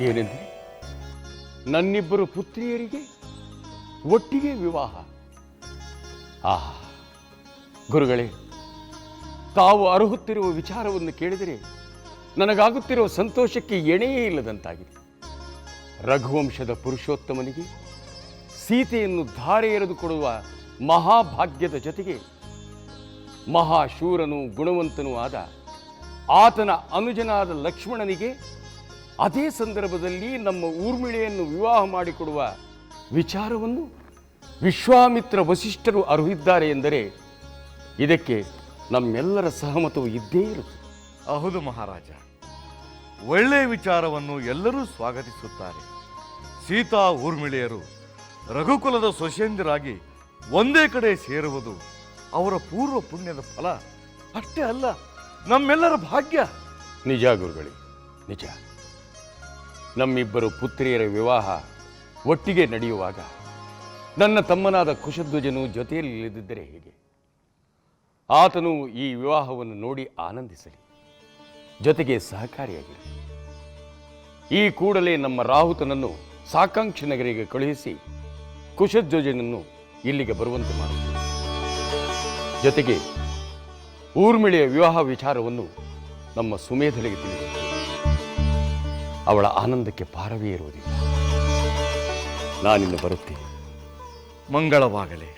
ಏನೆಂದರೆ ನನ್ನಿಬ್ಬರು ಪುತ್ರಿಯರಿಗೆ ಒಟ್ಟಿಗೆ ವಿವಾಹ. ಆಹಾ ಗುರುಗಳೇ, ತಾವು ಅರ್ಹುತ್ತಿರುವ ವಿಚಾರವನ್ನು ಕೇಳಿದರೆ ನನಗಾಗುತ್ತಿರುವ ಸಂತೋಷಕ್ಕೆ ಎಣೆಯೇ ಇಲ್ಲದಂತಾಗಿದೆ. ರಘುವಂಶದ ಪುರುಷೋತ್ತಮನಿಗೆ ಸೀತೆಯನ್ನು ಧಾರೆ ಎರೆದು ಕೊಡುವ ಮಹಾಭಾಗ್ಯದ ಜೊತೆಗೆ ಮಹಾಶೂರನೂ ಗುಣವಂತನೂ ಆದ ಆತನ ಅನುಜನಾದ ಲಕ್ಷ್ಮಣನಿಗೆ ಅದೇ ಸಂದರ್ಭದಲ್ಲಿ ನಮ್ಮ ಊರ್ಮಿಳೆಯನ್ನು ವಿವಾಹ ಮಾಡಿಕೊಡುವ ವಿಚಾರವನ್ನು ವಿಶ್ವಾಮಿತ್ರ ವಸಿಷ್ಠರು ಅರ್ಹಿದ್ದಾರೆ ಎಂದರೆ ಇದಕ್ಕೆ ನಮ್ಮೆಲ್ಲರ ಸಹಮತವು ಇದ್ದೇ ಇರುತ್ತದೆ. ಹೌದು ಮಹಾರಾಜ, ಒಳ್ಳೆಯ ವಿಚಾರವನ್ನು ಎಲ್ಲರೂ ಸ್ವಾಗತಿಸುತ್ತಾರೆ. ಸೀತಾ ಊರ್ಮಿಳೆಯರು ರಘುಕುಲದ ಸೊಸೆಯಂದಿರಾಗಿ ಒಂದೇ ಕಡೆ ಸೇರುವುದು ಅವರ ಪೂರ್ವ ಪುಣ್ಯದ ಫಲ ಅಷ್ಟೇ ಅಲ್ಲ, ನಮ್ಮೆಲ್ಲರ ಭಾಗ್ಯ. ನಿಜ ಗುರುಗಳೇ, ನಿಜ. ನಮ್ಮಿಬ್ಬರು ಪುತ್ರಿಯರ ವಿವಾಹ ಒಟ್ಟಿಗೆ ನಡೆಯುವಾಗ ನನ್ನ ತಮ್ಮನಾದ ಕುಶಧ್ವಜನು ಜೊತೆಯಲ್ಲಿ ಇಳಿದಿದ್ದರೆ ಹೇಗೆ? ಆತನು ಈ ವಿವಾಹವನ್ನು ನೋಡಿ ಆನಂದಿಸಲಿ, ಜೊತೆಗೆ ಸಹಕಾರಿಯಾಗಿರಲಿ. ಈ ಕೂಡಲೇ ನಮ್ಮ ರಾಹುತನನ್ನು ಸಾಕಾಂಕ್ಷಿ ನಗರಿಗೆ ಕಳುಹಿಸಿ ಕುಶಧ್ವಜನನ್ನು ಇಲ್ಲಿಗೆ ಬರುವಂತೆ ಮಾಡುತ್ತೇವೆ. ಜೊತೆಗೆ ಊರ್ಮಿಳೆಯ ವಿವಾಹ ವಿಚಾರವನ್ನು ನಮ್ಮ ಸುಮೇಧಲಿಗೆ ತಿಳಿಸಿ ಅವಳ ಆನಂದಕ್ಕೆ ಪಾರವೇ ಇರುವುದಿಲ್ಲ. ನಾನಿನ್ನು ಬರುತ್ತೇನೆ. ಮಂಗಳವಾಗಲಿ.